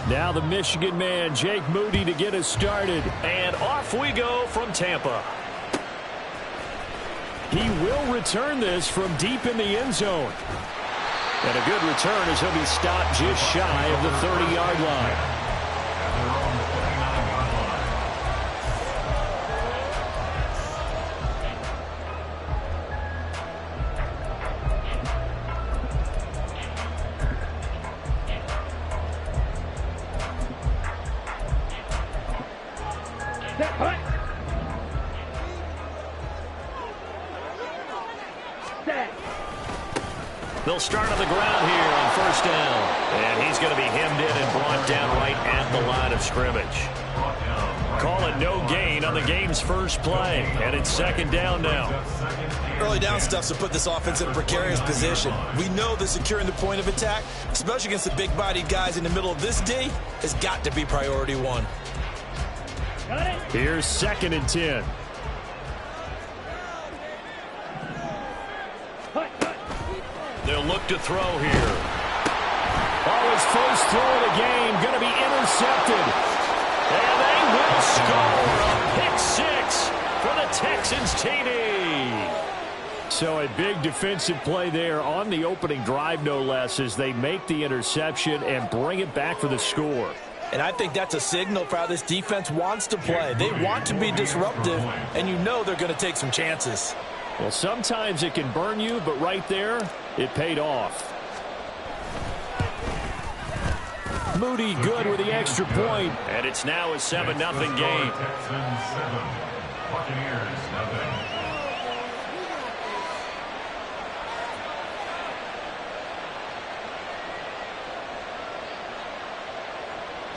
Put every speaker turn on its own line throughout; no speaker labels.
Now the Michigan man, Jake Moody, to get us started.
And off we go from Tampa.
He will return this from deep in the end zone. And a good return as he'll be stopped just shy of the 30-yard line.
They'll start on the ground here on first down. And he's going to be hemmed in and brought down right at the line of scrimmage. Call it no gain on the game's first play. And it's second down now.
Early down stuff's to put this offense in a precarious position. We know that securing the point of attack, especially against the big-bodied guys in the middle of this D, has got to be priority one.
Here's 2nd and 10.
They'll look to throw here.
Oh, his first throw of the game going to be intercepted.
And they will score a pick six for the Texans TD.
So a big defensive play there on the opening drive, no less, as they make the interception and bring it back for the score.
And I think that's a signal for how this defense wants to play. They want to be disruptive, and you know they're going to take some chances.
Well, sometimes it can burn you, but right there, it paid off. Moody good with the extra point.
And it's now a 7-0 game.
Texans 7, Buccaneers nothing.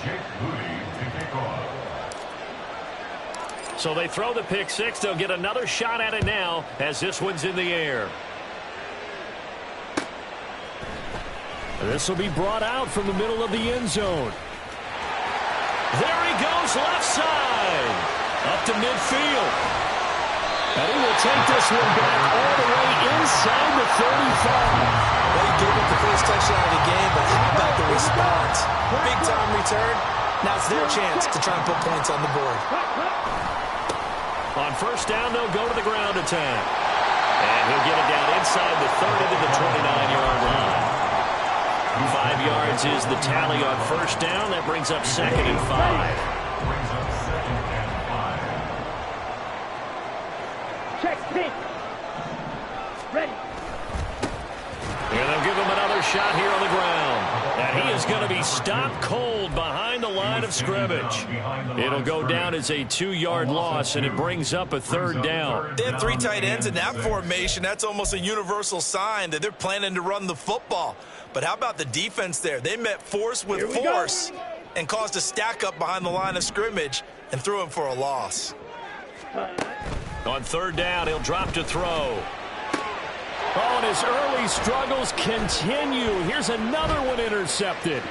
Jake Moody to kick off.
So they throw the pick six. They'll get another shot at it now as this one's in the air.
This will be brought out from the middle of the end zone.
There he goes left side. Up to midfield.
And he will take this one back all the way inside the 35.
Well, he gave up the first touchdown of the game, but how about the response? Big-time return. Now it's their chance to try and put points on the board.
On first down, they'll go to the ground attack. And he'll get it down inside the 30 to the 29-yard line. 5 yards is the tally on first down. That brings up 2nd and 5.
Check, pink. Ready.
And they'll give him another shot here on the ground. And he is going to be stopped cold behind the line of scrimmage. It'll go down as a 2-yard loss, and it brings up a 3rd down.
They have 3 tight ends in that formation. That's almost a universal sign that they're planning to run the football. But how about the defense there? They met force with force and caused a stack up behind the line of scrimmage and threw him for a loss.
On 3rd down, he'll drop to throw.
Oh, and his early struggles continue. Here's another one intercepted.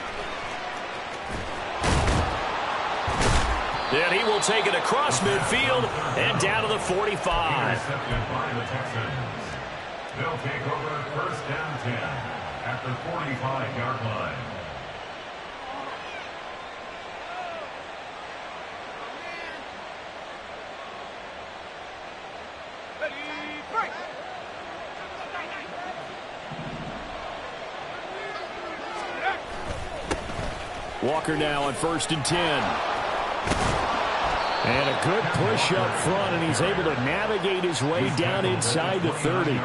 Then he will take it across midfield and down to the 45.
Intercepted by the Texans. They'll take over first down 10 at the 45-yard line.
Walker now on 1st and 10. And a good push up front, and he's able to navigate his way down inside the 30.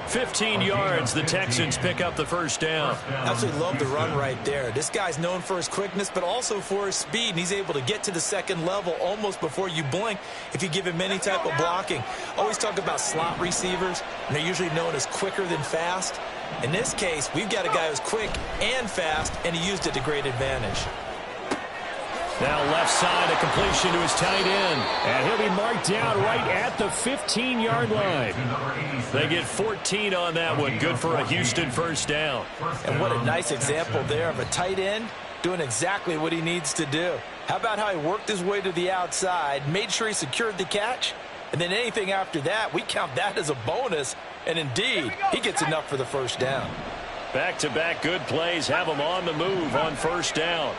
15 yards, the Texans pick up the first down.
Absolutely love the run right there. This guy's known for his quickness, but also for his speed, and he's able to get to the second level almost before you blink if you give him any type of blocking. Always talk about slot receivers, and they're usually known as quicker than fast. In this case, we've got a guy who's quick and fast, and he used it to great advantage.
Now left side, a completion to his tight end.
And he'll be marked down right at the 15-yard line.
They get 14 on that one. Good for a Houston first down.
And what a nice example there of a tight end doing exactly what he needs to do. How about how he worked his way to the outside, made sure he secured the catch, and then anything after that, we count that as a bonus. And indeed, he gets enough for the first down.
Back-to-back good plays have him on the move on first down.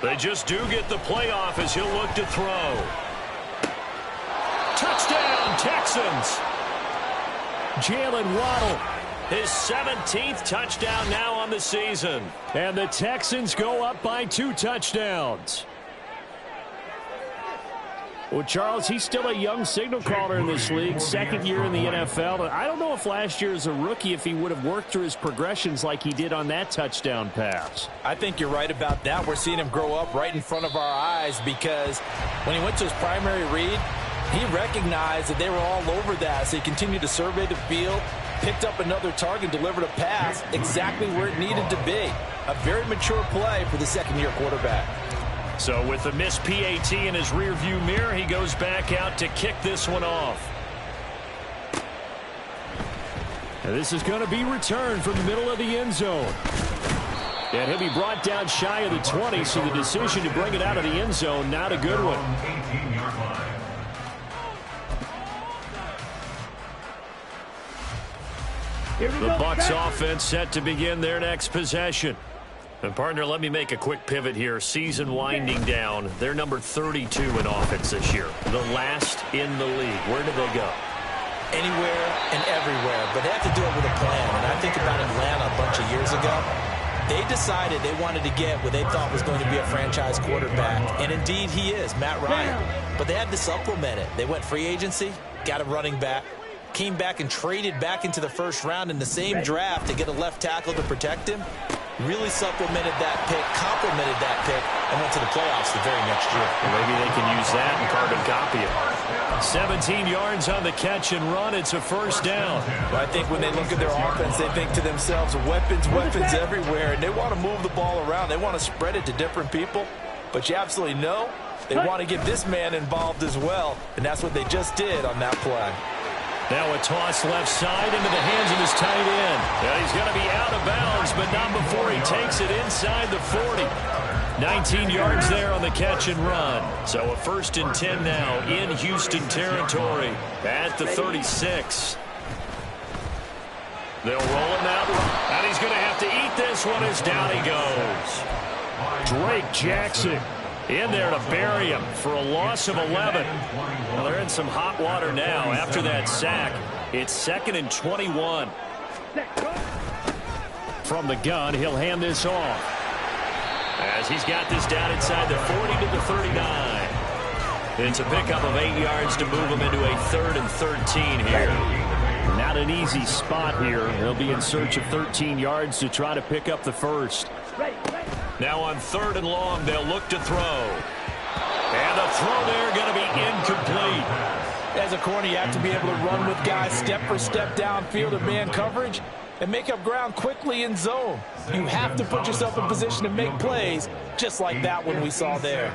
They just do get the playoff as he'll look to throw. Touchdown, Texans.
Jalen Waddle.
His 17th touchdown now on the season.
And the Texans go up by 2 touchdowns. Well, Charles, he's still a young signal caller in this league, second year in the NFL. I don't know if last year as a rookie if he would have worked through his progressions like he did on that touchdown pass.
I think you're right about that. We're seeing him grow up right in front of our eyes because when he went to his primary read, he recognized that they were all over that, so he continued to survey the field, picked up another target, delivered a pass exactly where it needed to be. A very mature play for the second-year quarterback.
So with the missed PAT in his rearview mirror, he goes back out to kick this one off.
And this is going to be returned from the middle of the end zone. And he'll be brought down shy of the 20, so the decision to bring it out of the end zone, not a good one.
18-yard line.
The Bucs offense set to begin their next possession. And, partner, let me make a quick pivot here. Season winding down. They're number 32 in offense this year. The last in the league. Where do they go?
Anywhere and everywhere, but they have to do it with a plan. And I think about Atlanta a bunch of years ago. They decided they wanted to get what they thought was going to be a franchise quarterback. And, indeed, he is, Matt Ryan. But they had to supplement it. They went free agency, got a running back, came back and traded back into the first round in the same draft to get a left tackle to protect him. Really supplemented that pick, complemented that pick, and went to the playoffs the very next year.
Well, maybe they can use that and carbon copy it. 17 yards on the catch and run. It's a first down.
But I think when they look at their offense, they think to themselves, weapons, weapons everywhere, and they want to move the ball around. They want to spread it to different people. But you absolutely know they want to get this man involved as well, and that's what they just did on that play.
Now a toss left side into the hands of his tight end. And he's going to be out of bounds, but not before he takes it inside the 40. 19 yards there on the catch and run. So a 1st and 10 now in Houston territory at the 36. They'll roll him out, and he's going to have to eat this one as down he goes.
Drake Jackson
in there to bury him for a loss of 11. Well, they're in some hot water now after that sack. It's 2nd and 21.
From the gun, he'll hand this off.
As he's got this down inside the 40 to the 39. It's a pickup of 8 yards to move him into a 3rd and 13 here.
Not an easy spot here. They'll be in search of 13 yards to try to pick up the first.
Now on 3rd and long, they'll look to throw. And the throw there going to be incomplete.
As a corner, you have to be able to run with guys step for step downfield in man coverage and make up ground quickly in zone. You have to put yourself in position to make plays, just like that one we saw there.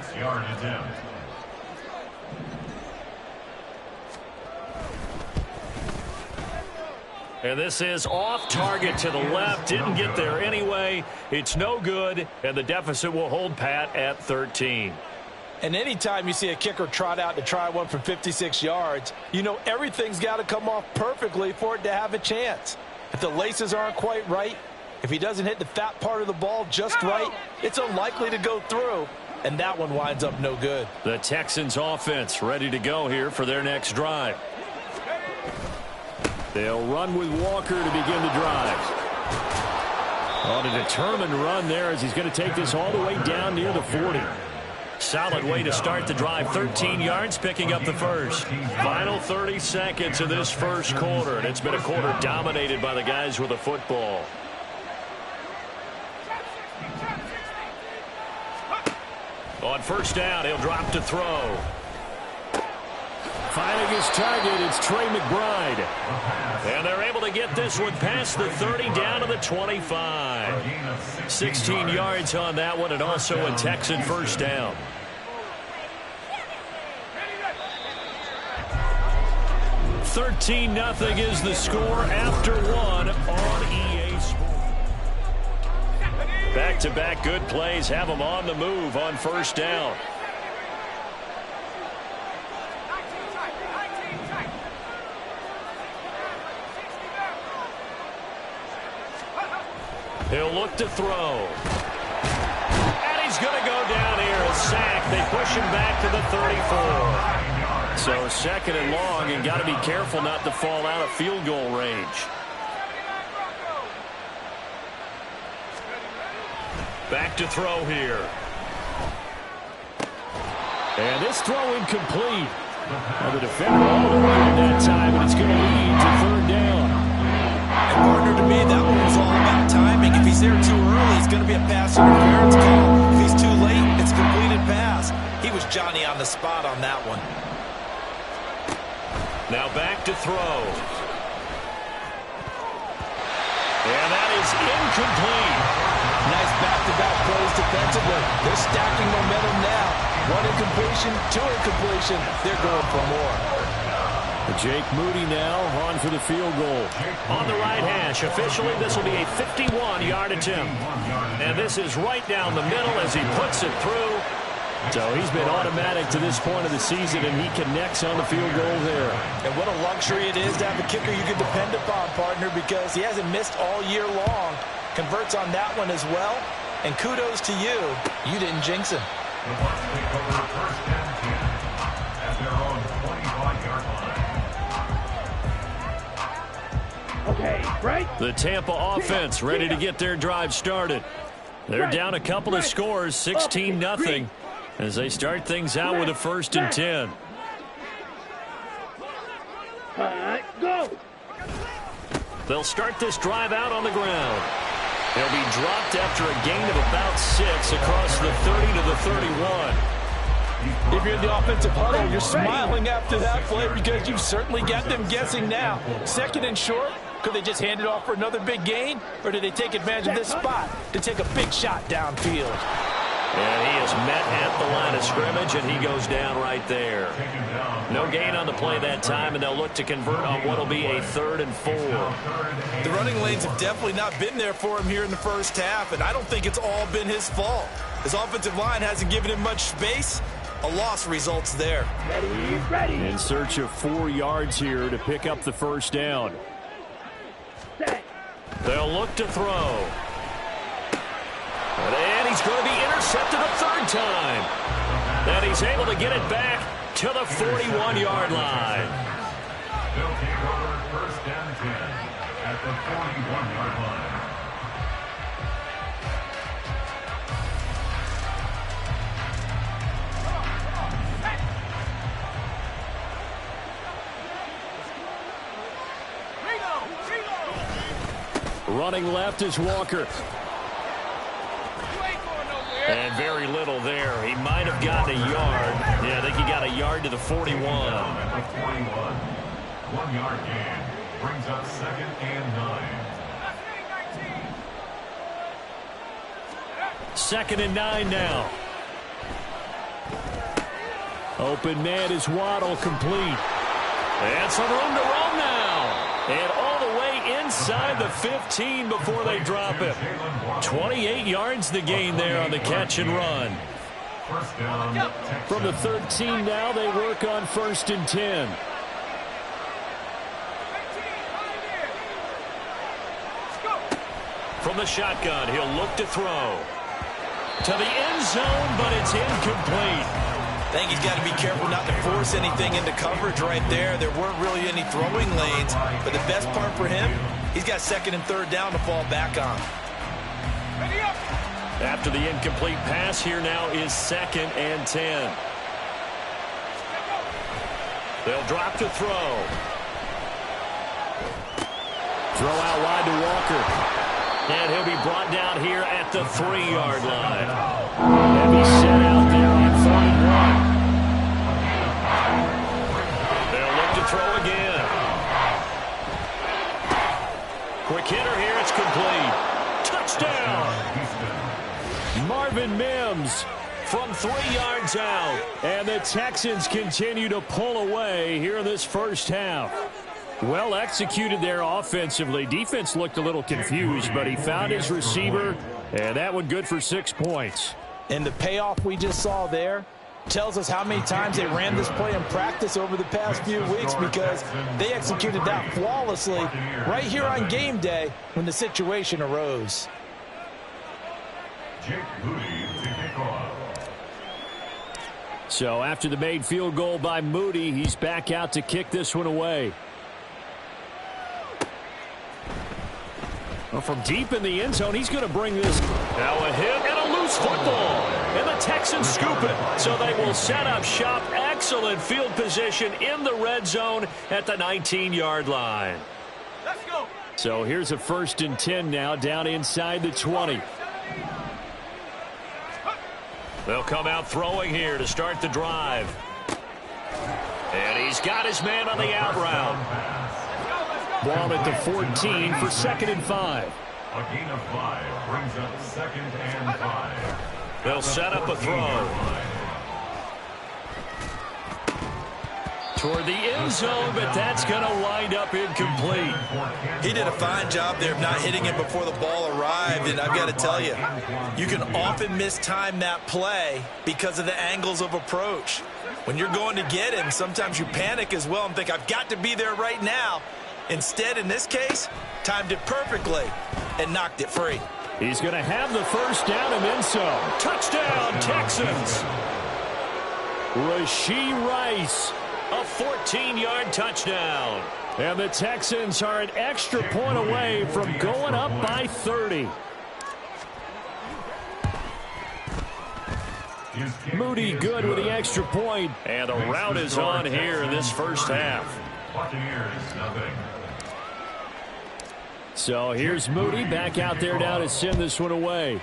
And this is off target to the left. Didn't get there anyway. It's no good, and the deficit will hold pat at 13.
And anytime you see a kicker trot out to try one from 56 yards, you know everything's got to come off perfectly for it to have a chance. If the laces aren't quite right, if he doesn't hit the fat part of the ball just right, it's unlikely to go through, and that one winds up no good.
The Texans offense ready to go here for their next drive.
They'll run with Walker to begin the drive. On a determined run there as he's going to take this all the way down near the 40.
Solid way to start the drive. 13 yards, picking up the first. Final 30 seconds of this first quarter, and it's been a quarter dominated by the guys with the football. On 1st down, he'll drop to throw.
Finding his target, it's Trey McBride.
And they're able to get this one past the 30 down to the 25. 16 yards on that one, and also a Texan 1st down. $13-0 is the score after one on EA Sports. Back-to-back good plays have them on the move on 1st down. He'll look to throw. And he's going to go down push him back to the 34. So second and long, and got to be careful not to fall out of field goal range. Back to throw here.
And this throw incomplete. And the defender all the way in that time, and it's going to lead to third down.
And partner, to me, that one was all about timing. If he's there too early, it's going to be a pass interference call. If he's too late, it's a completed pass. He was Johnny on the spot on that one.
Now back to throw. And that is incomplete.
Nice back-to-back plays defensively. They're stacking momentum now. One incompletion, two incompletion. They're going for more.
Jake Moody now on for the field goal.
On the right hash. Officially, this will be a 51-yard attempt. And this is right down the middle as he puts it through.
So he's been automatic to this point of the season, and he connects on the field goal there.
And what a luxury it is to have a kicker you can depend upon, partner, because he hasn't missed all year long. Converts on that one as well. And kudos to you. You didn't jinx him.
The Bucs take over first and 10 at their own 25-yard line.
Okay, right?
The Tampa offense ready to get their drive started. They're down a couple of scores, 16-0, as they start things out with a first and 10.
All right, go!
They'll start this drive out on the ground. He'll be dropped after a gain of about 6 across the 30 to the 31.
If you're in the offensive huddle, you're smiling after that play because you've certainly got them guessing now. Second and short, could they just hand it off for another big gain? Or did they take advantage of this spot to take a big shot downfield?
And he is met at the line of scrimmage, and he goes down right there. No gain on the play that time, and they'll look to convert on what will be a 3rd and 4.
The running lanes have definitely not been there for him here in the first half, and I don't think it's all been his fault. His offensive line hasn't given him much space. A loss results there.
Ready.
In search of 4 yards here to pick up the first down.
Set.
They'll look to throw. And he's going to be intercepted a 3rd time. And he's able to get it back to the 41-yard line.
They'll take over first and 10 at the 41-yard line.
Running left is Walker.
And very little there. He might have gotten a yard. Yeah, I think he got a yard to the 41.
At the 41. 1 yard gain brings up 2nd and 9.
2nd and 9 now. Open man is Waddle, complete.
And some room to roam now. And all the way inside the 15 before they drop him. 28 yards the gain there on the catch and run.
First down, Texans.
From the 13 now, they work on 1st and 10.
From the shotgun, he'll look to throw. To the end zone, but it's incomplete.
I think he's got to be careful not to force anything into coverage right there. There weren't really any throwing lanes, but the best part for him, he's got 2nd and 3rd down to fall back on.
After the incomplete pass, here now is 2nd and 10. They'll drop to throw.
Throw out wide to Walker.
And he'll be brought down here at the 3-yard line.
And he's set out there on 4th and 1.
They'll look to throw again. Quick hitter here. It's complete. Touchdown.
Marvin Mims
From 3 yards out.
And the Texans continue to pull away here in this first half. Well executed there offensively. Defense looked a little confused, but he found his receiver, and that one good for 6 points.
And the payoff we just saw there tells us how many times they ran this play in practice over the past few weeks, because they executed that flawlessly right here on game day when the situation arose.
Jake Moody to kick off.
So after the made field goal by Moody, he's back out to kick this one away. Well, from deep in the end zone, he's going to bring this.
Now a hit and a loose football. And the Texans scoop it. So they will set up shop. Excellent field position in the red zone at the 19-yard line.
Let's go.
So here's a 1st and 10 now down inside the 20.
They'll come out throwing here to start the drive. And he's got his man on the out route.
Ball at the 14 for 2nd and 5.
A gain of 5 brings up 2nd and 5.
They'll set up a throw.
Toward the end zone, but that's going to wind up incomplete.
He did a fine job there of not hitting it before the ball arrived, and I've got to tell you, you can often mistime that play because of the angles of approach. When you're going to get him, sometimes you panic as well and think, I've got to be there right now. Instead, in this case, timed it perfectly and knocked it free.
He's going to have the 1st down and then some.
Touchdown, Texans.
Rashee Rice.
A 14-yard touchdown.
And the Texans are an extra point away from going up by 30. Moody good with the extra point.
And the route is on here in this first half.
Buccaneers, nothing.
So here's Moody back out there now to send this one away.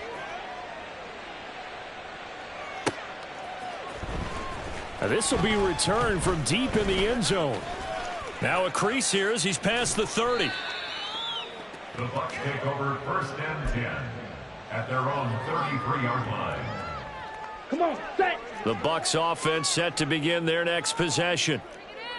This will be returned from deep in the end zone.
Now a crease here as he's past the 30.
The Bucs take over 1st and 10 at their own 33-yard line.
Come on, set.
The Bucs offense set to begin their next possession.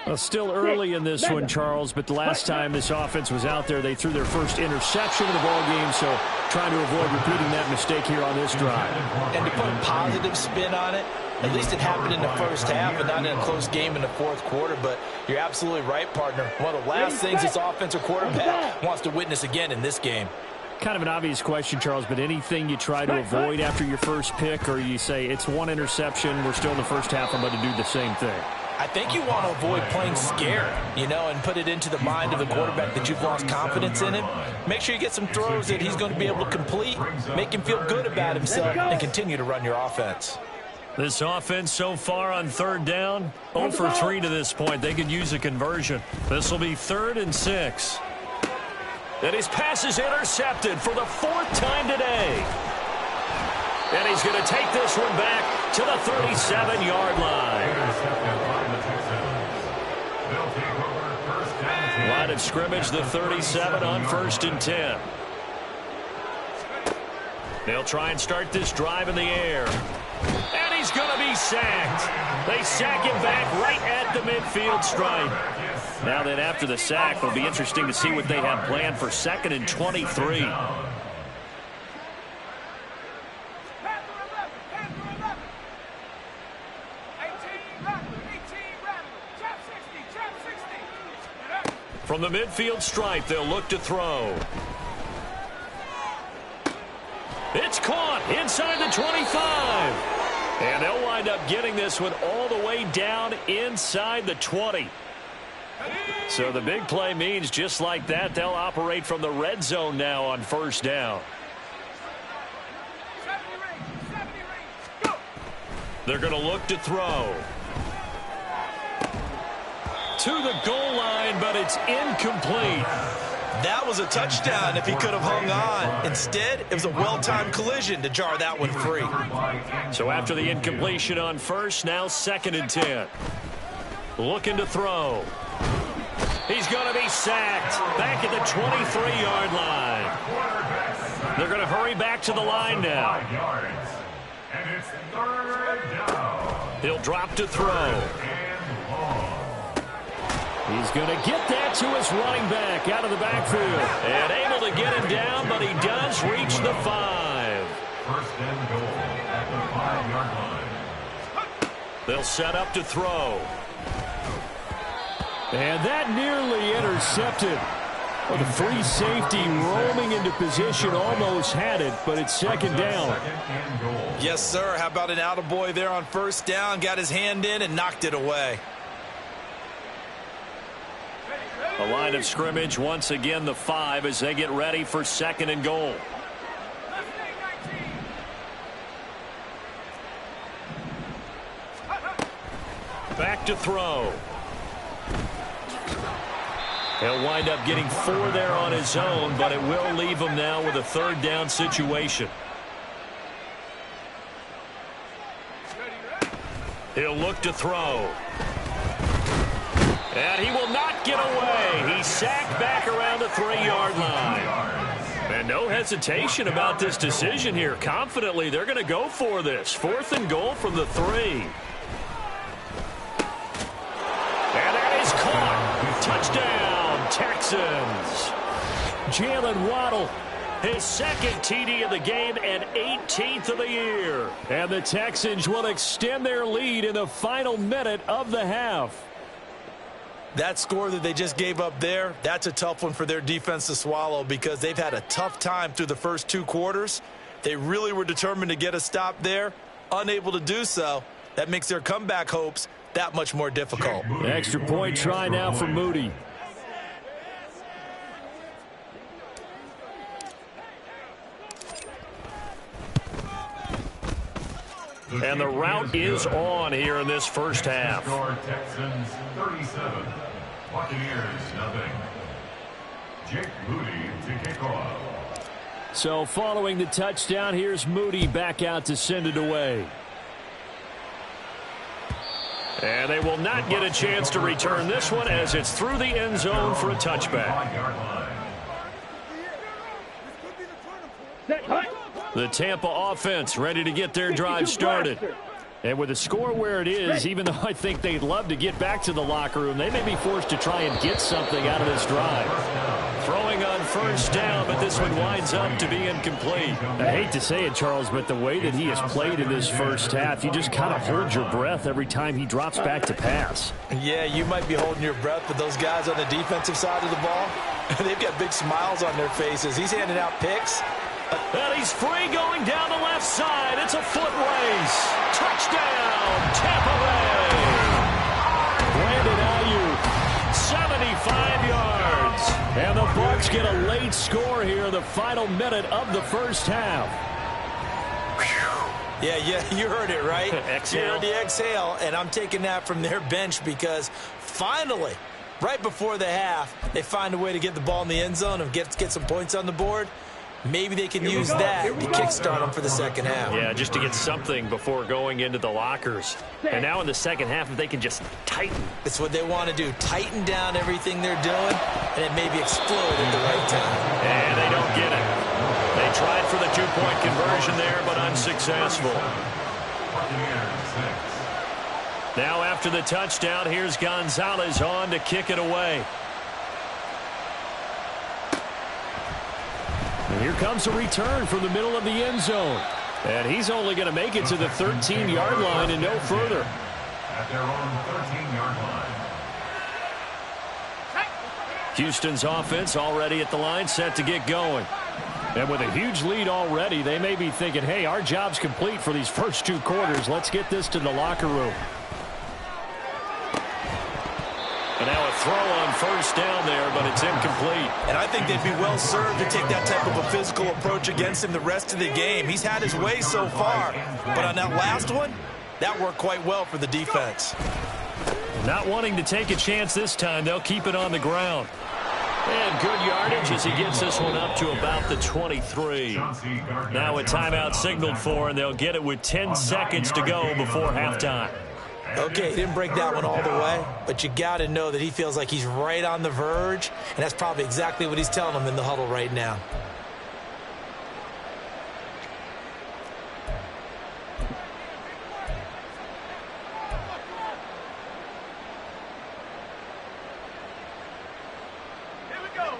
Well, still early in this one, Charles, but the last time this offense was out there, they threw their first interception of the ball game, so trying to avoid repeating that mistake here on this drive.
And to put a positive spin on it, at least it happened in the first half and not in a close game in the 4th quarter, but you're absolutely right, partner. One of the last things this offensive quarterback wants to witness again in this game.
Kind of an obvious question, Charles, but anything you try to avoid after your first pick, or you say it's one interception, we're still in the first half, I'm going to do the same thing?
I think you want to avoid playing scared, and put it into the mind of the quarterback that you've lost confidence in him. Make sure you get some throws that he's going to be able to complete, make him feel good about himself, and continue to run your offense.
This offense so far on 3rd down, 0 for 3 to this point. They could use a conversion. This will be 3rd and 6. And his pass is intercepted for the 4th time today. And he's going to take this one back to the 37-yard line. Line of scrimmage, the 37 on 1st and 10. They'll try and start this drive in the air. And he's going to be sacked. They sack him back right at the midfield stripe. Now then, after the sack, it'll be interesting to see what they have planned for 2nd and 23. From the midfield stripe, they'll look to throw. It's caught inside the 25. And they'll wind up getting this one all the way down inside the 20. So the big play means just like that, they'll operate from the red zone now on 1st down. They're going to look to throw. To the goal line, but it's incomplete.
That was a touchdown if he could have hung on. Instead, it was a well-timed collision to jar that one free.
So after the incompletion on 1st, now 2nd and 10. Looking to throw. He's going to be sacked back at the 23-yard line. They're going to hurry back to the line now.
And it's 3rd down.
He'll drop to throw.
He's going to get that to his running back out of the backfield.
And able to get him down, but he does reach the 5.
1st and goal at the 5-yard line.
They'll set up to throw.
And that nearly intercepted. Well, the free safety roaming into position almost had it, but it's second down.
Yes, sir. How about an attaboy there on first down? Got his hand in and knocked it away.
The line of scrimmage once again the 5 as they get ready for second and goal. Back to throw. He'll wind up getting 4 there on his own, but it will leave him now with a third down situation. He'll look to throw. And he will not get away. He's sacked back around the 3-yard line. And no hesitation about this decision here. Confidently, they're going to go for this. 4th and goal from the 3. And that is caught. Touchdown, Texans.
Jalen Waddle,
his second TD of the game and 18th of the year.
And the Texans will extend their lead in the final minute of the half.
That score that they just gave up there, that's a tough one for their defense to swallow because they've had a tough time through the first 2 quarters. They really were determined to get a stop there, unable to do so. That makes their comeback hopes that much more difficult.
The extra point try now for Moody.
And the route is on here in this first half.
Texans 37, Buccaneers nothing. Jake Moody to kick off.
So following the touchdown, here's Moody back out to send it away.
And they will not get a chance to return this one as it's through the end zone for a touchback. The Tampa offense ready to get their drive started.
And with the score where it is, even though I think they'd love to get back to the locker room, they may be forced to try and get something out of this drive.
Throwing on first down, but this one winds up to be incomplete.
I hate to say it, Charles, but the way that he has played in this first half, you just kind of hold your breath every time he drops back to pass.
Yeah, you might be holding your breath, but those guys on the defensive side of the ball, they've got big smiles on their faces. He's handing out picks.
And he's free going down the left side. It's a foot race. Touchdown, Tampa Bay.
Brandon Ayuk,
75 yards.
And the Bucs get a late score here in the final minute of the first half.
Yeah, you heard it, right?
Exhale.
You heard the exhale, and I'm taking that from their bench because finally, right before the half, they find a way to get the ball in the end zone and get some points on the board. Maybe they can use that to kickstart them for the second half.
Yeah, just to get something before going into the lockers. And now in the second half, if they can just tighten.
It's what they want to do. Tighten down everything they're doing, and it maybe explode at the right time.
And they don't get it. They tried for the 2-point conversion there, but unsuccessful. Now after the touchdown, here's Gonzalez on to kick it away.
And here comes a return from the middle of the end zone. And he's only going to make it to the 13-yard line and no further.
At their own 13-yard line.
Houston's offense already at the line, set to get going.
And with a huge lead already, they may be thinking, hey, our job's complete for these first 2 quarters. Let's get this to the locker room.
And now a throw on first down there, but it's incomplete.
And I think they'd be well served to take that type of a physical approach against him the rest of the game. He's had his way so far, but on that last one, that worked quite well for the defense.
Not wanting to take a chance this time, they'll keep it on the ground. And good yardage as he gets this one up to about the 23. Now a timeout signaled for, and they'll get it with 10 seconds to go before halftime.
Okay, he didn't break that one all the way, but you got to know that he feels like he's right on the verge, and that's probably exactly what he's telling them in the huddle right now.
Here we go.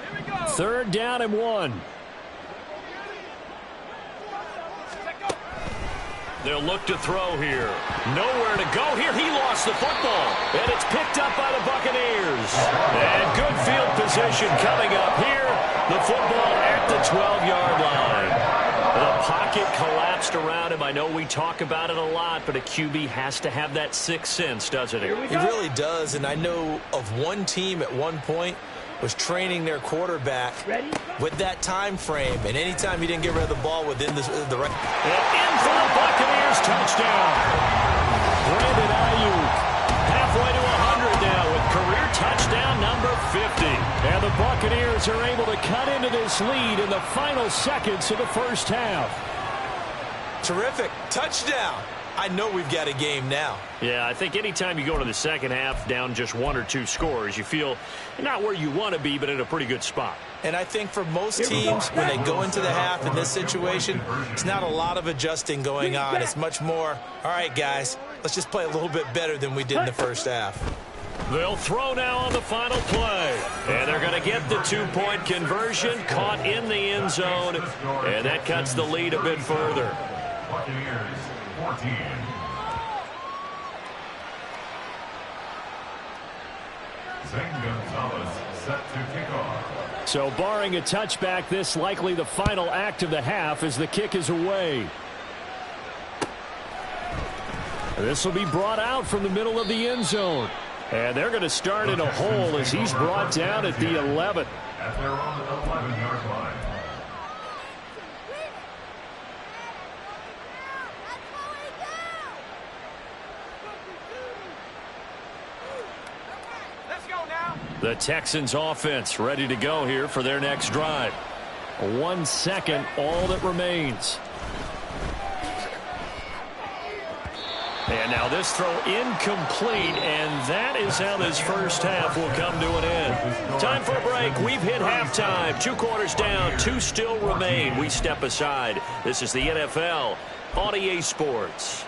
3rd down and 1.
They'll look to throw here. Nowhere to go here. He lost the football. And it's picked up by the Buccaneers. And good field position coming up here. The football at the 12-yard line. The pocket collapsed around him. I know we talk about it a lot, but a QB has to have that sixth sense, doesn't it?
He really does, and I know of one team at one point was training their quarterback with that time frame, and anytime he didn't get rid of the ball within the right.
And in for the Buccaneers touchdown. Brandon Ayuk halfway to 100 now with career touchdown number 50. And the Buccaneers are able to cut into this lead in the final seconds of the first half.
Terrific. Touchdown. I know we've got a game now.
Yeah, I think anytime you go to the second half down just one or two scores, you feel not where you want to be, but in a pretty good spot.
And I think for most teams, when they go into the half in this situation, it's not a lot of adjusting going on. It's much more, all right, guys, let's just play a little bit better than we did in the first half.
They'll throw now on the final play. And they're going to get the two-point conversion, caught in the end zone, and that cuts the lead a bit further.
Buccaneers 14. Zane Gonzalez set to kick off.
So barring a touchback, this likely the final act of the half as the kick is away. This will be brought out from the middle of the end zone. And they're going to start in a hole as he's brought down at the 11.
At their own 11-yard line.
Let's go now.
The Texans offense ready to go here for their next drive. 1 second, all that remains. And now this throw incomplete, and that is how this first half will come to an end. Time for a break. We've hit halftime. 2 quarters down, 2 still remain. We step aside. This is the NFL on EA Sports.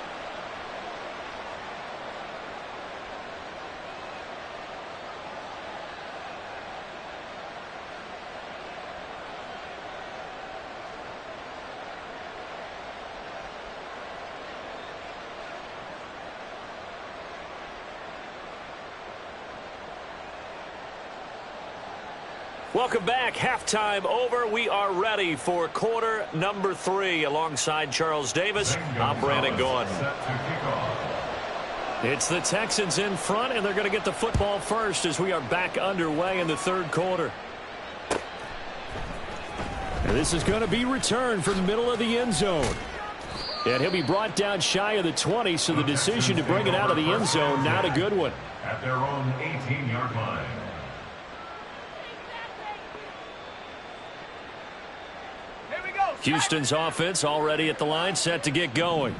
Welcome back. Halftime over. We are ready for quarter number 3. Alongside Charles Davis, I'm Brandon Gordon. It's the Texans in front, and they're going to get the football first as we are back underway in the third quarter. And this is going to be returned from the middle of the end zone. And he'll be brought down shy of the 20, so the decision to bring it out of the end zone, not a good one.
At their own 18-yard line.
Houston's offense already at the line, set to get going.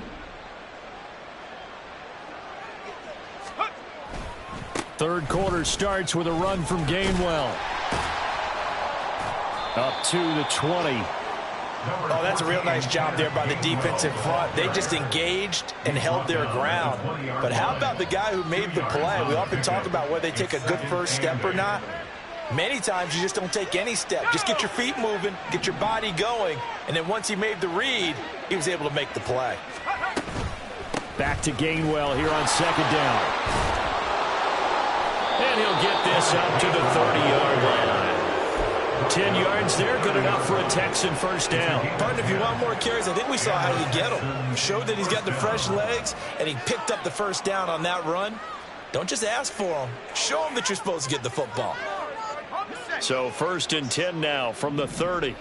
Third quarter starts with a run from Gainwell. Up to the 20.
Oh, that's a real nice job there by the defensive front. They just engaged and held their ground. But how about the guy who made the play? We often talk about whether they take a good first step or not. Many times you just don't take any step. Just get your feet moving, get your body going, and then once he made the read, he was able to make the play.
Back to Gainwell here on second down.
And he'll get this up to the 30-yard line. 10 yards there, good enough for a Texan first down.
Partner, if you want more carries, I think we saw how you get him. Showed that he's got the fresh legs, and he picked up the first down on that run. Don't just ask for him. Show him that you're supposed to get the football.
So 1st and 10 now from the 30.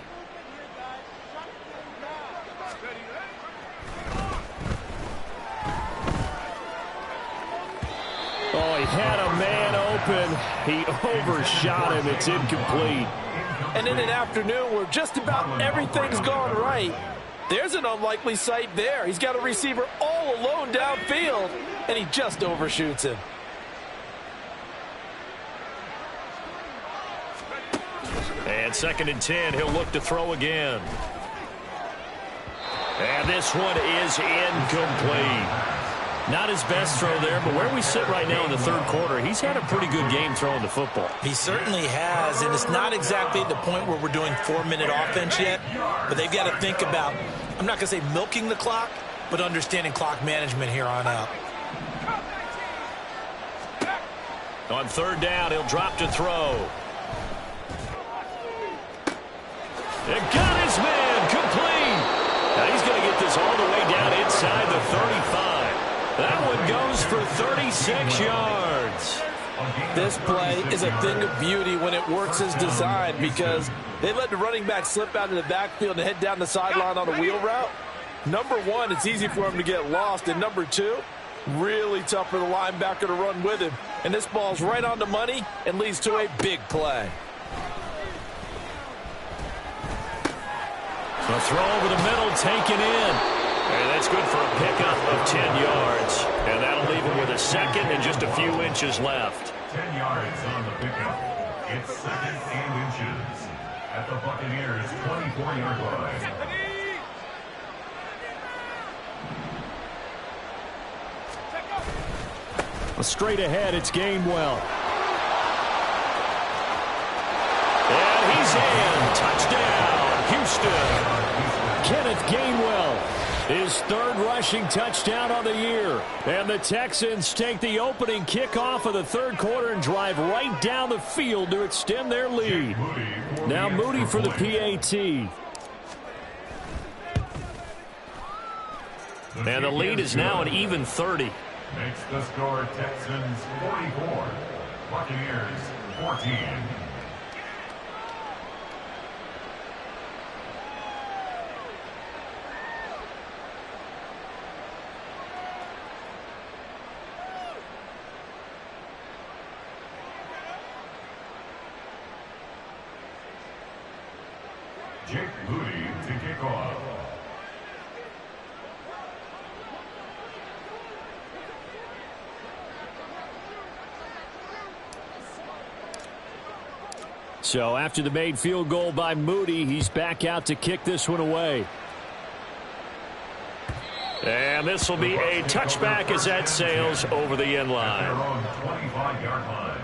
Oh, he had a man open. He overshot him. It's incomplete.
And in an afternoon where just about everything's gone right, there's an unlikely sight there. He's got a receiver all alone downfield, and he just overshoots him.
And 2nd and 10, he'll look to throw again. And this one is incomplete. Not his best throw there, but where we sit right now in the third quarter, he's had a pretty good game throwing the football.
He certainly has, and it's not exactly at the point where we're doing 4-minute offense yet, but they've got to think about, I'm not going to say milking the clock, but understanding clock management here on out.
On third down, he'll drop to throw. It got his man complete. Now he's going to get this all the way down inside the 35. That one goes for 36 yards.
This play is a thing of beauty when it works as designed because they let the running back slip out of the backfield and head down the sideline on a wheel route. Number one, it's easy for him to get lost. And number two, really tough for the linebacker to run with him. And this ball's right on the money and leads to a big play.
A throw over the middle, taken in. And that's good for a pickup of 10 yards. And that'll leave him with a second and just a few inches left.
10 yards on the pickup. It's second and inches at the Buccaneers' 24-yard line.
Straight ahead, it's Gainwell.
And he's in. Touchdown, Houston.
Kenneth Gainwell, his third rushing touchdown on the year. And the Texans take the opening kickoff of the third quarter and drive right down the field to extend their lead. Now Moody for the PAT.
And the lead is now an even 30.
Makes the score Texans 44, Buccaneers 14. Jake Moody to kick off.
So after the made field goal by Moody, he's back out to kick this one away.
And this will be a touchback as that sails over the end line.
Their own 25-yard line.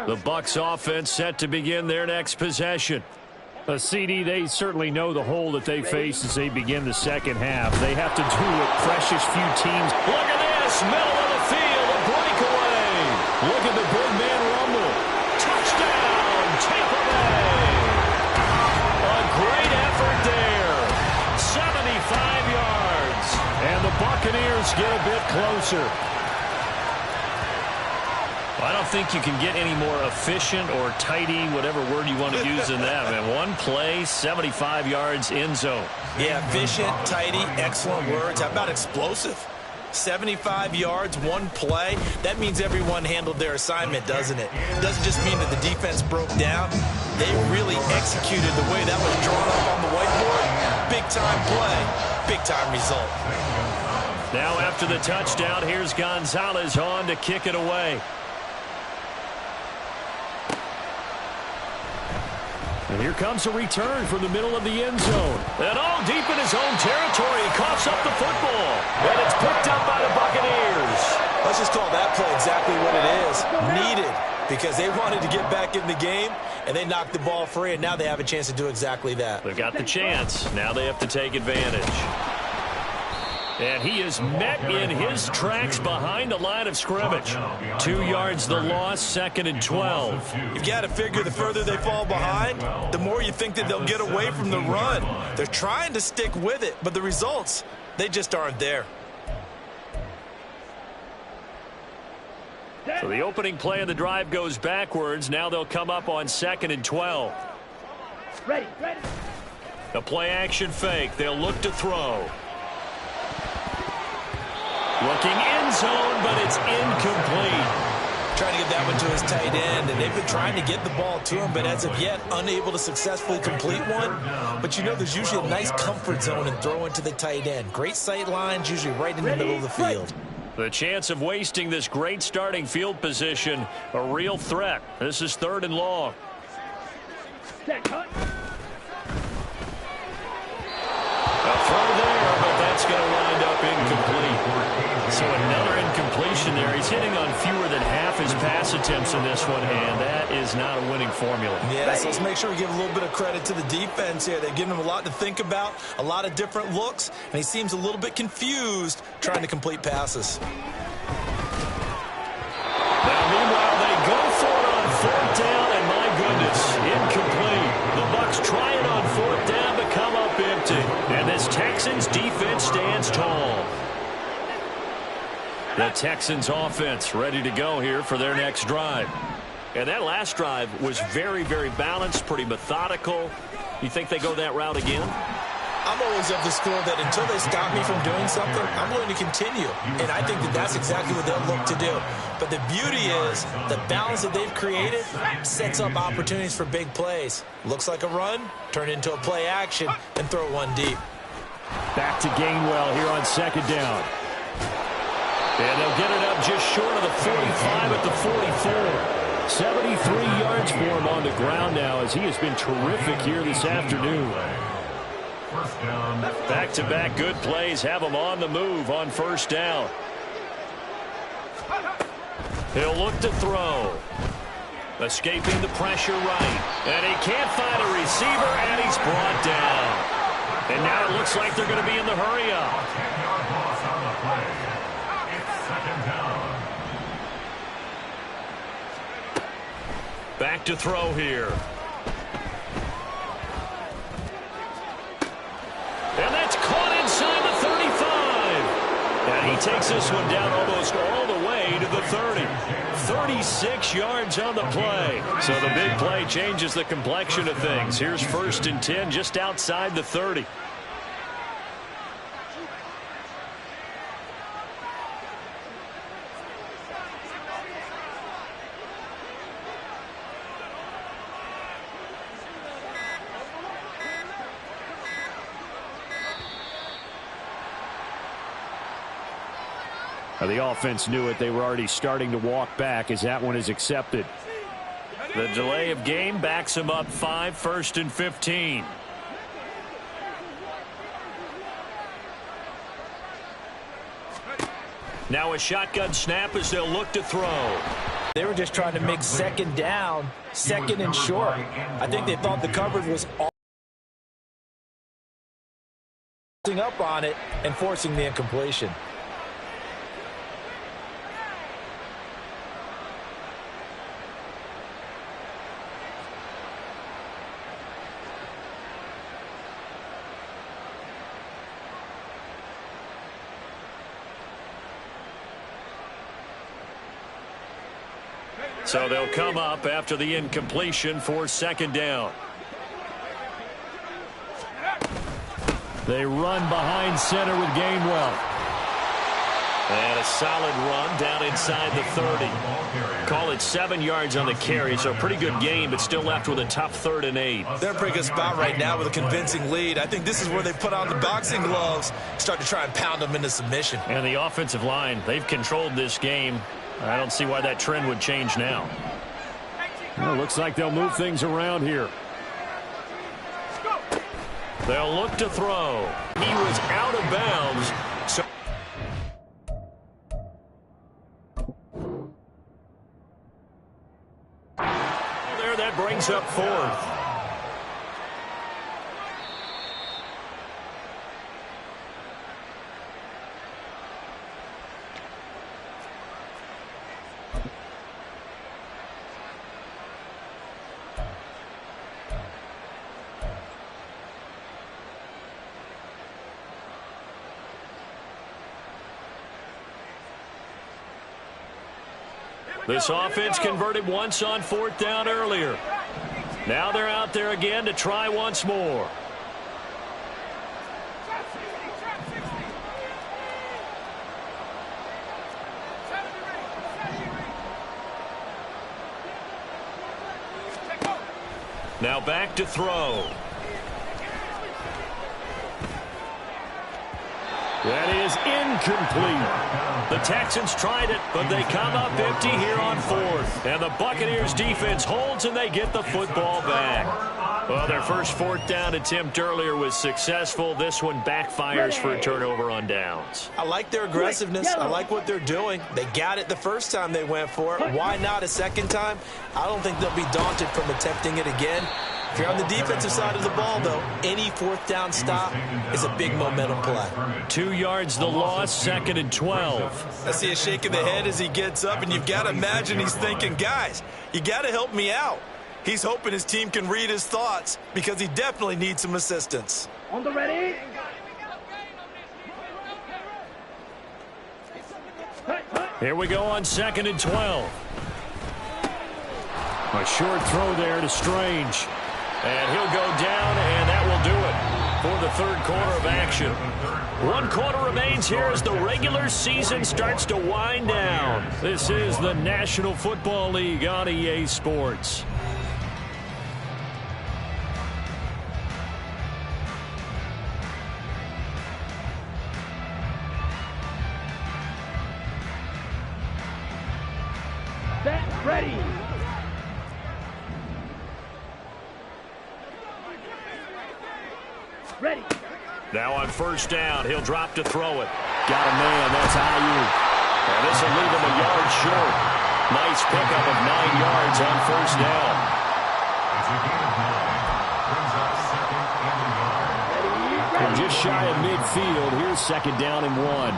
The Bucs offense set to begin their next possession. A CD, they certainly know the hole that they face as they begin the second half. They have to do what precious few teams.
Look at this, middle of the field, a breakaway.
Look at the big man rumble.
Touchdown, Tampa Bay. A great effort there. 75 yards.
And the Buccaneers get a bit closer.
I don't think you can get any more efficient or tidy, whatever word you want to use in that, man. One play, 75 yards, end zone.
Yeah, efficient, tidy, excellent words. How about explosive? 75 yards, one play. That means everyone handled their assignment, doesn't it? Doesn't just mean that the defense broke down. They really executed the way that was drawn up on the whiteboard. Big-time play, big-time result.
Now after the touchdown, here's Gonzalez on to kick it away.
And here comes a return from the middle of the end zone.
And all deep in his own territory, he coughs up the football. And it's picked up by the Buccaneers.
Let's just call that play exactly what it is. Needed, because they wanted to get back in the game, and they knocked the ball free, and now they have a chance to do exactly that.
They've got the chance. Now they have to take advantage. And he is met in his tracks behind the line of scrimmage. 2 yards the loss, second and 12.
You've got to figure the further they fall behind, the more you think that they'll get away from the run. They're trying to stick with it, but the results, they just aren't there.
So the opening play of the drive goes backwards. Now they'll come up on second and 12.
Ready.
The play action fake. They'll look to throw. Looking end zone, but it's incomplete.
Trying to get that one to his tight end, and they've been trying to get the ball to him, but as of yet, unable to successfully complete one. But you know, there's usually a nice comfort zone in throwing to the tight end. Great sight lines, usually right in the middle of the field.
The chance of wasting this great starting field position, a real threat. This is third and long. A throw there, but that's going to wind up incomplete. So another incompletion there. He's hitting on fewer than half
half his pass attempts in this one, and that is not a winning formula.
Yes, let's make sure we give a little bit of credit to the defense here. They've given him a lot to think about, a lot of different looks, and he seems a little bit confused trying to complete passes.
Now, meanwhile, they go for it on fourth down, and my goodness, incomplete. The Bucs try it on fourth down, but come up empty. And this Texans defense stands tall. The Texans offense ready to go here for their next drive. And that last drive was very, very balanced, pretty methodical. You think they go that route again?
I'm always of the school that until they stop me from doing something, I'm going to continue. And I think that that's exactly what they'll look to do. But the beauty is the balance that they've created sets up opportunities for big plays. Looks like a run, turn it into a play action, and throw one deep.
Back to Gainwell here on second down. And they'll get it up just short of the 45 at the 44. 73 yards for him on the ground now as he has been terrific here this afternoon. Back-to-back good plays have him on the move on first down. He'll look to throw. Escaping the pressure right. And he can't find a receiver, and he's brought down. And now it looks like they're going to be in the hurry-up. Back to throw here. And that's caught inside the 35. And he takes this one down almost all the way to the 30. 36 yards on the play. So the big play changes the complexion of things. Here's 1st and 10 just outside the 30. The offense knew it. They were already starting to walk back as that one is accepted. The delay of game backs him up 5, 1st and 15. Now a shotgun snap as they'll look to throw.
They were just trying to make second down, second and short. I think they thought the coverage was all up on it and forcing the incompletion.
So they'll come up after the incompletion for second down. They run behind center with Gainwell. And a solid run down inside the 30. Call it 7 yards on the carry, so a pretty good game, but still left with a tough 3rd and 8.
They're in a pretty good spot right now with a convincing lead. I think this is where they put on the boxing gloves, start to try and pound them into submission.
And the offensive line, they've controlled this game. I don't see why that trend would change now. Well, looks like they'll move things around here. They'll look to throw. He was out of bounds. So there, that brings up 4th. This offense converted once on 4th down earlier. Now they're out there again to try once more. Now back to throw. That is incomplete.
The Texans tried it, but they come up empty here on fourth. And the Buccaneers defense holds, and they get the football back. Well, their first fourth down attempt earlier was successful. This one backfires for a turnover on downs.
I like their aggressiveness. I like what they're doing. They got it the first time they went for it. Why not a second time? I don't think they'll be daunted from attempting it again. If you're on the defensive side of the ball, though, any fourth down stop is a big momentum play.
2 yards the loss, 2nd and 12.
I see a shake of the head as he gets up, and you've got to imagine he's thinking, guys, you got to help me out. He's hoping his team can read his thoughts because he definitely needs some assistance.
On the ready.
Here we go on 2nd and 12.
A short throw there to Strange.
And he'll go down, and that will do it for the third quarter of action. 1 quarter remains here as the regular season starts to wind down.
This is the National Football League on EA Sports.
Set. Ready. Ready.
Now on first down, he'll drop to throw it.
Got a man. That's Ayuk.
And this will leave him a yard short. Nice pickup of 9 yards on first down.
From just shy of midfield, here's 2nd down and 1.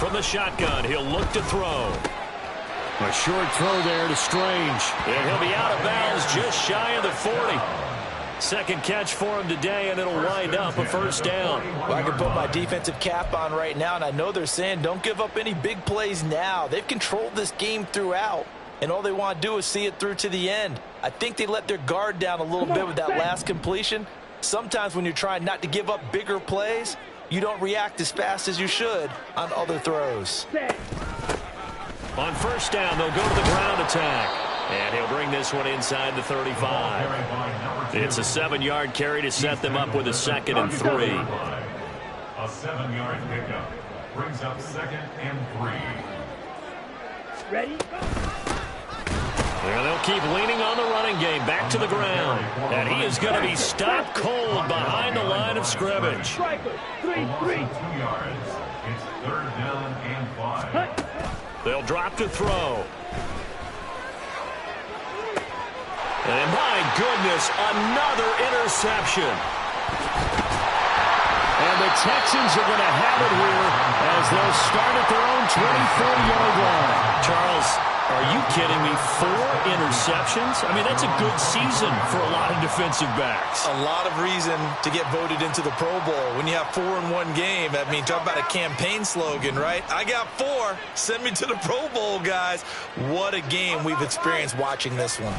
From the shotgun, he'll look to throw.
A short throw there to Strange.
And he'll be out of bounds just shy of the 40. Second catch for him today, and it'll wind up a first down.
Well, I can put my defensive cap on right now, and I know they're saying don't give up any big plays now. They've controlled this game throughout, and all they want to do is see it through to the end. I think they let their guard down a little bit with that last completion. Sometimes when you're trying not to give up bigger plays, you don't react as fast as you should on other throws.
On first down, they'll go to the ground attack. And he'll bring this one inside the 35. It's a 7-yard carry to set them up with a 2nd and 3.
A 7-yard pickup brings up 2nd and 3.
Ready.
And they'll keep leaning on the running game back to the ground. And he is going to be stopped cold behind the line of scrimmage.
Striker. 3-3.
2 yards. It's 3rd down and 5.
They'll drop to throw. And my goodness, another interception.
And the Texans are going to have it here as they'll start at their own 24-yard line.
Charles, are you kidding me? 4 interceptions? I mean, that's a good season for a lot of defensive backs.
A lot of reason to get voted into the Pro Bowl. When you have 4 in one game, I mean, talk about a campaign slogan, right? I got 4. Send me to the Pro Bowl, guys. What a game we've experienced watching this one.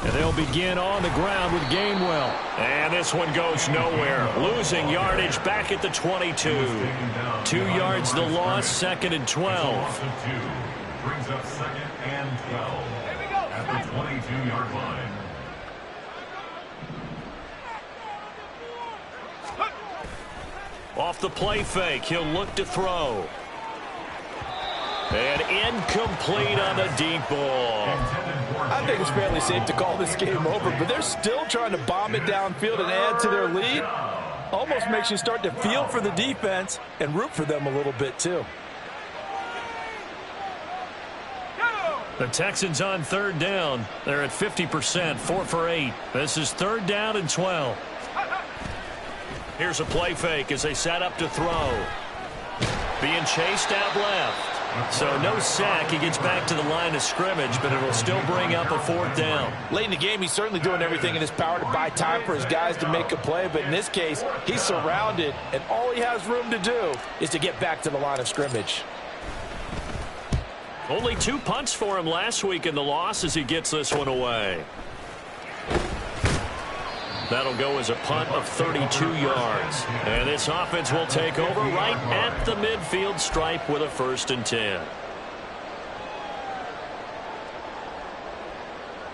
And they'll begin on the ground with Gainwell.
And this one goes nowhere. Losing yardage back at the 22. 2 yards the loss, 2nd and 12.
Brings up 2nd and 12 at the 22-yard line.
Off the play fake, he'll look to throw. And incomplete on the deep ball.
I think it's fairly safe to call this game over, but they're still trying to bomb it downfield and add to their lead. Almost makes you start to feel for the defense and root for them a little bit, too.
The Texans on 3rd down. They're at 50%, 4 for 8. This is 3rd down and 12. Here's a play fake as they set up to throw. Being chased out left. So no sack. He gets back to the line of scrimmage, but it'll still bring up a 4th down.
Late in the game, he's certainly doing everything in his power to buy time for his guys to make a play, but in this case, he's surrounded, and all he has room to do is to get back to the line of scrimmage.
Only 2 punts for him last week in the loss as he gets this one away. That'll go as a punt of 32 yards. And this offense will take over right at the midfield stripe with a 1st and 10.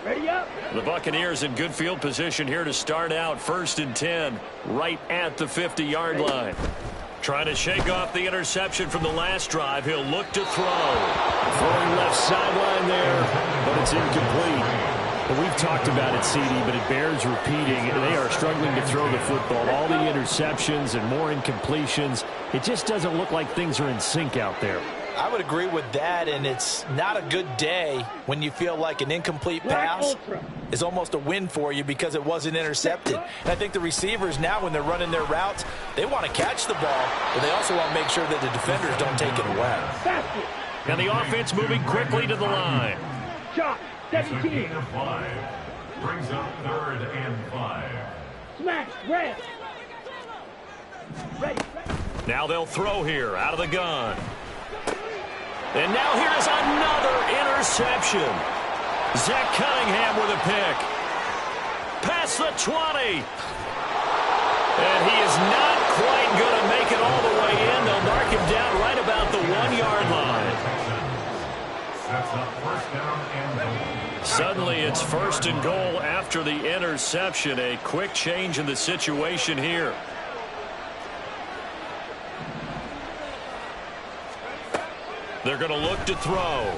Ready up.
The Buccaneers in good field position here to start out 1st and 10, right at the 50-yard line. Trying to shake off the interception from the last drive. He'll look to throw.
Throwing left sideline there, but it's incomplete. Well, we've talked about it, CD, but it bears repeating. They are struggling to throw the football. All the interceptions and more incompletions. It just doesn't look like things are in sync out there.
I would agree with that, and it's not a good day when you feel like an incomplete pass is almost a win for you because it wasn't intercepted. And I think the receivers now, when they're running their routes, they want to catch the ball, but they also want to make sure that the defenders don't take it away.
And the offense moving quickly to the line.
Shot. 17.
5. Brings up 3rd and 5.
Smash. Red. Ready.
Now they'll throw here out of the gun. And now here's another interception. Zach Cunningham with a pick. Past the 20. And he is not quite going to make it all the way in. They'll mark him down right about the 1-yard line.
Sets up 1st down and goal.
Suddenly it's 1st and goal after the interception. A quick change in the situation here. They're going to look to throw.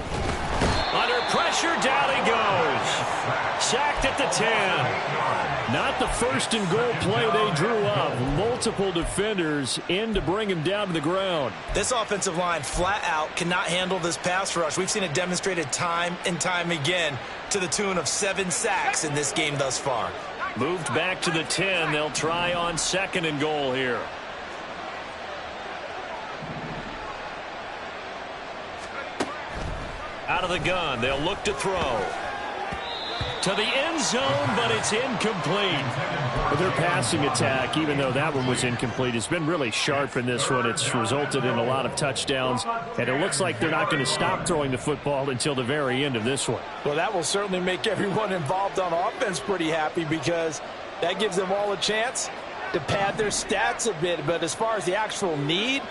Under pressure, down he goes. Sacked at the 10.
Not the 1st and goal play they drew up. Multiple defenders in to bring him down to the ground.
This offensive line flat out cannot handle this pass rush. We've seen it demonstrated time and time again to the tune of 7 sacks in this game thus far.
Moved back to the 10. They'll try on 2nd and goal here. Out of the gun, they'll look to throw. To the end zone, but it's incomplete.
But their passing attack, even though that one was incomplete, has been really sharp in this one. It's resulted in a lot of touchdowns, and it looks like they're not going to stop throwing the football until the very end of this one.
Well, that will certainly make everyone involved on offense pretty happy because that gives them all a chance to pad their stats a bit. But as far as the actual need,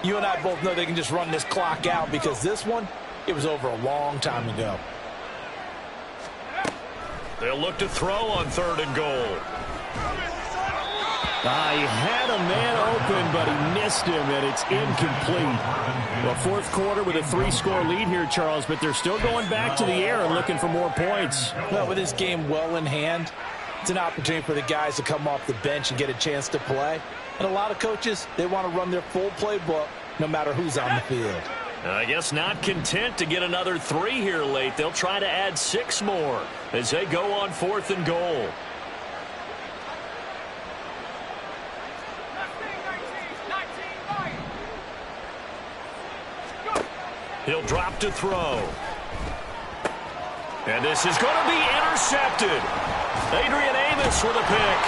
you and I both know they can just run this clock out because this one, it was over a long time ago.
They'll look to throw on 3rd and goal.
He had a man open, but he missed him, and it's incomplete. Well, 4th quarter with a 3-score lead here, Charles, but they're still going back to the air and looking for more points.
Well, with this game well in hand, it's an opportunity for the guys to come off the bench and get a chance to play. And a lot of coaches, they want to run their full playbook no matter who's on the field.
I guess not content to get another 3 here late. They'll try to add 6 more as they go on 4th and goal. He'll drop to throw. And this is going to be intercepted. Adrian Amos with a pick.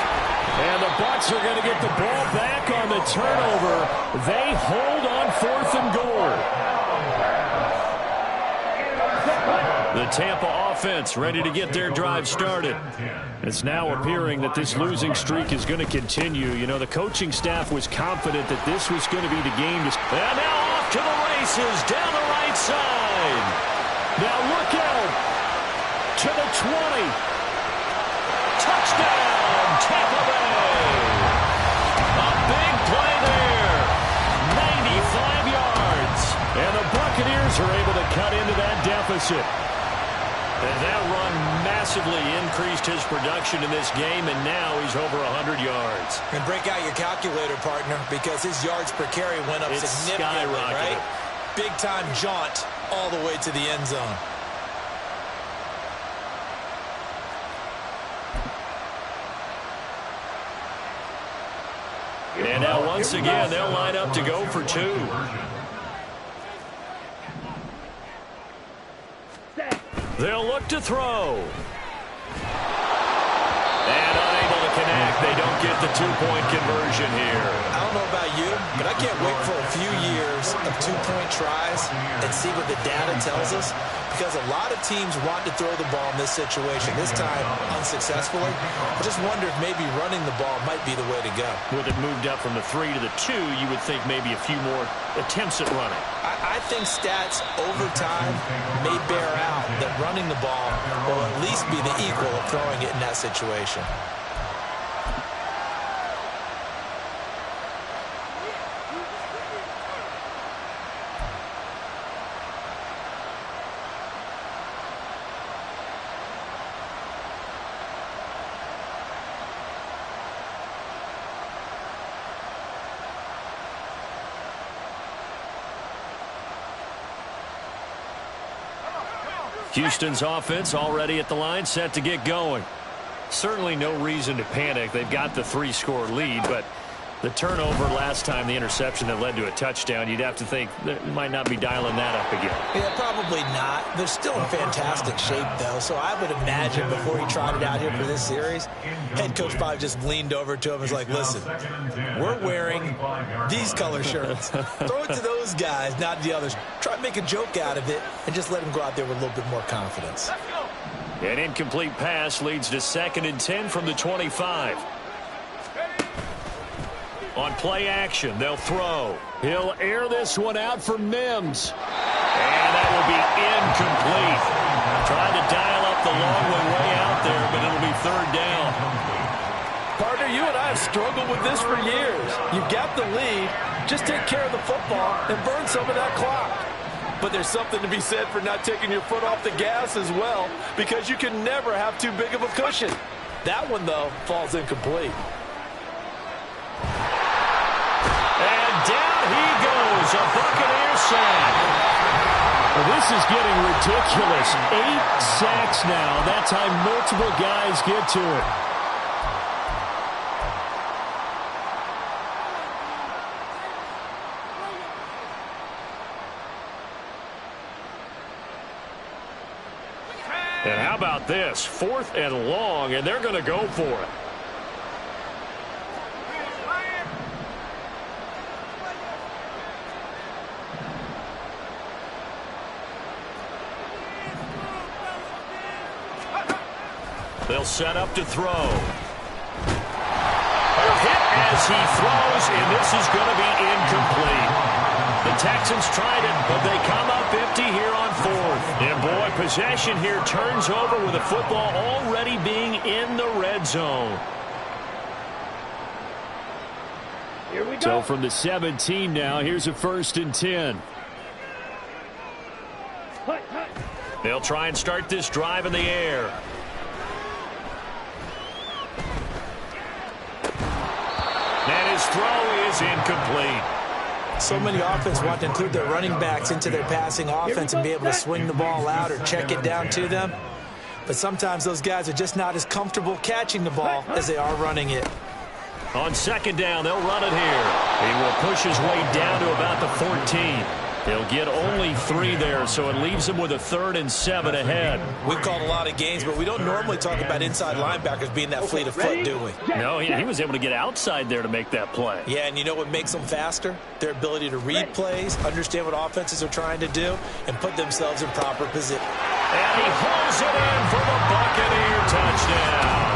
And the Bucs are going to get the ball back on the turnover. They hold on 4th and goal.
The Tampa offense ready to get their drive started.
It's now appearing that this losing streak is going to continue. You know, the coaching staff was confident that this was going to be the game.
And now off to the races down the right side.
Now look out to the 20.
Touchdown, Tampa Bay. A big play there. 95 yards.
And the Buccaneers are able to cut into that deficit.
And that run massively increased his production in this game, and now he's over 100 yards.
And break out your calculator, partner, because his yards per carry went up significantly, right? Big-time jaunt all the way to the end zone.
And now once again, they'll line up to go for 2. They'll look to throw. And unable to connect. They don't get the 2-point conversion here.
I don't know about you, but I can't wait for a few years of 2-point tries and see what the data tells us, because a lot of teams want to throw the ball in this situation, this time unsuccessfully. I just wonder if maybe running the ball might be the way to go.
With it moved up from the 3 to the 2, you would think maybe a few more attempts at running.
I I think stats over time may bear out that running the ball will at least be the equal of throwing it in that situation.
Houston's offense already at the line, set to get going. Certainly no reason to panic. They've got the 3-score lead, but the turnover last time, the interception that led to a touchdown, you'd have to think they might not be dialing that up again.
Yeah, probably not. They're still in fantastic shape, though, so I would imagine before he trotted out here for this series, head coach probably just leaned over to him and was like, listen, we're wearing these color shirts. Throw it to those guys, not the others. Try to make a joke out of it and just let him go out there with a little bit more confidence.
An incomplete pass leads to 2nd and 10 from the 25. On play action, they'll throw. He'll air this one out for Mims. And that will be incomplete. Trying to dial up the long way out there, but it'll be 3rd down.
Partner, you and I have struggled with this for years. You've got the lead. Just take care of the football and burn some of that clock. But there's something to be said for not taking your foot off the gas as well, because you can never have too big of a cushion. That one, though, falls incomplete.
And down he goes, a Buccaneer sack. Well, this is getting ridiculous. 8 sacks now. That's how multiple guys get to it. And how about this? 4th and long, and they're going to go for it. They'll set up to throw. Hit as he throws, and this is going to be incomplete. The Texans tried it, but they come up empty here on 4th. And boy, possession here turns over with the football already being in the red zone.
Here we go.
So from the 17 now, here's a 1st and 10. They'll try and start this drive in the air. And his throw is incomplete.
So many offenses want to include their running backs into their passing offense and be able to swing the ball out or check it down to them. But sometimes those guys are just not as comfortable catching the ball as they are running it.
On 2nd down, they'll run it here. He will push his way down to about the 14. He'll get only 3 there, so it leaves him with a 3rd and 7 ahead.
We've called a lot of games, but we don't normally talk about inside linebackers being that fleet of foot, do we?
No, he was able to get outside there to make that play.
Yeah, and you know what makes them faster? Their ability to read plays, understand what offenses are trying to do, and put themselves in proper position.
And he holds it in for the Buccaneer touchdown.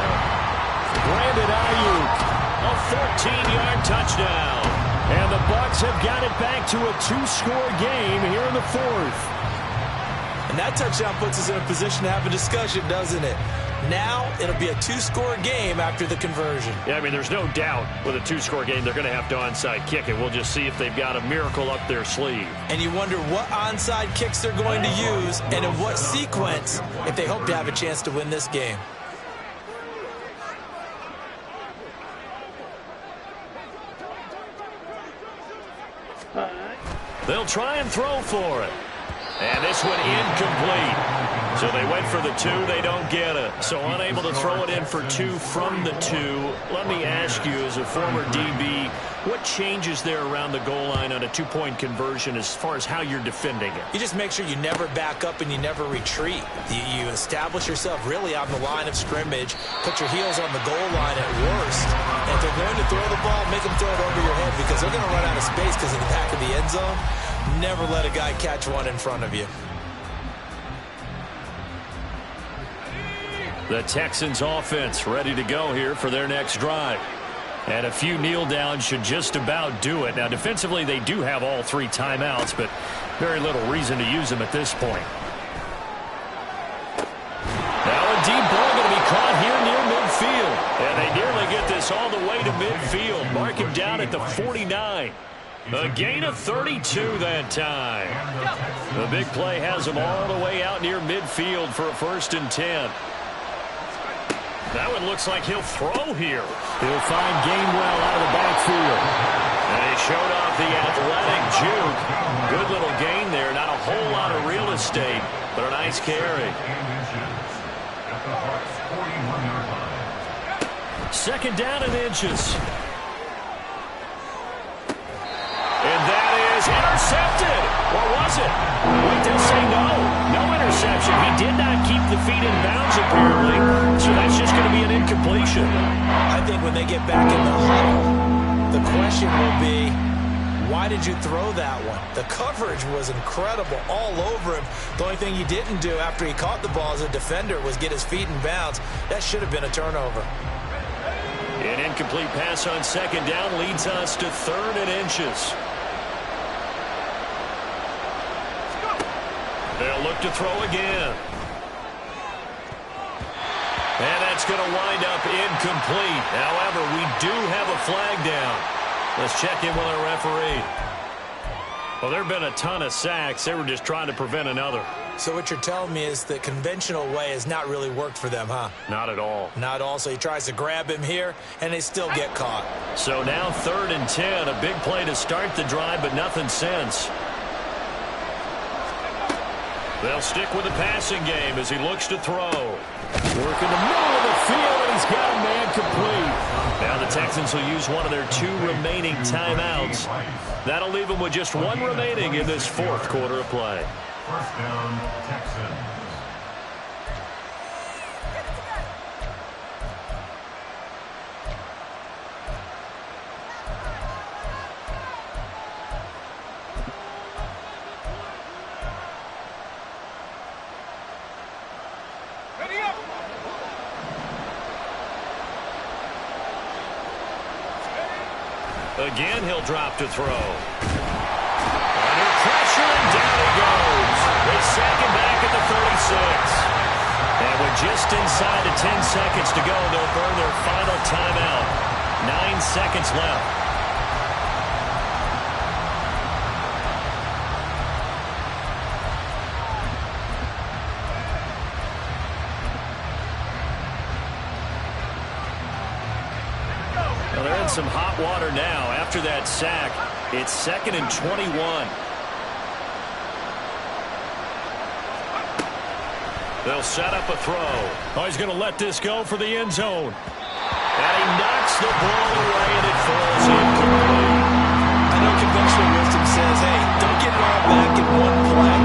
Brandon Ayuk, a 14-yard touchdown. And the Bucs have got it back to a 2-score game here in the 4th.
And that touchdown puts us in a position to have a discussion, doesn't it? Now it'll be a 2-score game after the conversion.
Yeah, I mean, there's no doubt with a 2-score game they're going to have to onside kick it. We'll just see if they've got a miracle up their sleeve.
And you wonder what onside kicks they're going to use and in what sequence if they hope to have a chance to win this game.
They'll try and throw for it. And this one incomplete. So they went for the 2. They don't get it. So unable to throw it in for 2 from the 2. Let me ask you, as a former DB, what changes there around the goal line on a 2-point conversion as far as how you're defending it?
You just make sure you never back up and you never retreat. You establish yourself really on the line of scrimmage, put your heels on the goal line at worst. And if they're going to throw the ball, make them throw it over your head because they're going to run out of space because of the back of the end zone. Never let a guy catch one in front of you.
The Texans offense ready to go here for their next drive. And a few kneel downs should just about do it. Now, defensively, they do have all 3 timeouts, but Very little reason to use him at this point. Now a deep ball going to be caught here near midfield. And they nearly get this all the way to midfield. Mark him down at the 49. A gain of 32 that time. The big play has him all the way out near midfield for a 1st and 10. That one looks like he'll throw here. He'll find Gainwell out of the backfield. And he showed off the athletic juke. Good little gain there. Not a whole lot of real estate, but a nice carry. 2nd down and inches. And that is intercepted. Or was it? Wait, they'll say no. No interception. He did not keep the feet in bounds, apparently. So that's just going to be an incompletion.
I think when they get back in the huddle, the question will be, why did you throw that one? The coverage was incredible all over him. The only thing he didn't do after he caught the ball as a defender was get his feet in bounds. That should have been a turnover.
An incomplete pass on 2nd down leads us to 3rd and inches. They'll look to throw again. And that's going to wind up incomplete. However, we do have a flag down. Let's check in with our referee. Well, there have been a ton of sacks. They were just trying to prevent another.
So what you're telling me is the conventional way has not really worked for them, huh?
Not at all.
Not at all. So he tries to grab him here, and they still get caught.
So now 3rd and 10. A big play to start the drive, but nothing since. They'll stick with the passing game as he looks to throw. Work in the middle of the field, and he's got a man complete. Now the Texans will use one of their 2 remaining timeouts. That'll leave them with just 1 remaining in this 4th quarter of play.
1st down, Texans.
Again, he'll drop to throw. Under pressure, and down he goes. They sack him back at the 36. And with just inside the 10 seconds to go, they'll burn their final timeout. 9 seconds left. They're in some hot water now. After that sack, it's 2nd and 21. They'll set up a throw. Oh, he's going to let this go for the end zone. And he knocks the ball away, and it falls incomplete.
I know conventional wisdom says, hey, don't get it all back in one play.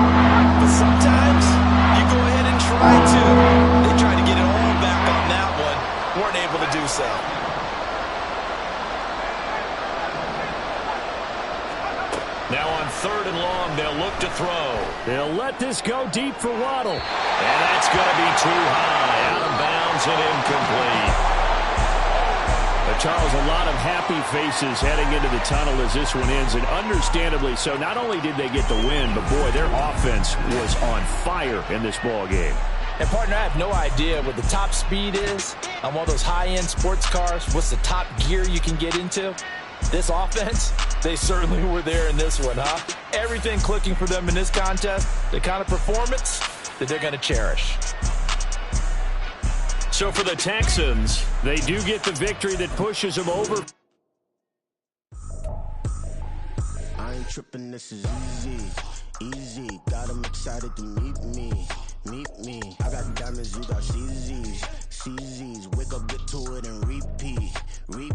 But sometimes you go ahead and try to. They tried to get it all back on that one. Weren't able to do so.
Now on 3rd and long, they'll look to throw. They'll let this go deep for Waddle. And that's going to be too high. Out of bounds and incomplete. But Charles, a lot of happy faces heading into the tunnel as this one ends, and understandably so. Not only did they get the win, but boy, their offense was on fire in this ball game.
And partner, I have no idea what the top speed is on one of those high-end sports cars. What's the top gear you can get into? This offense, they certainly were there in this one, huh? Everything clicking for them in this contest, the kind of performance that they're going to cherish.
So for the Texans, they do get the victory that pushes them over.
I ain't tripping, this is easy. Got them excited to meet me. I got diamonds, you got CZs. Wake up, get to it, and repeat. Hey,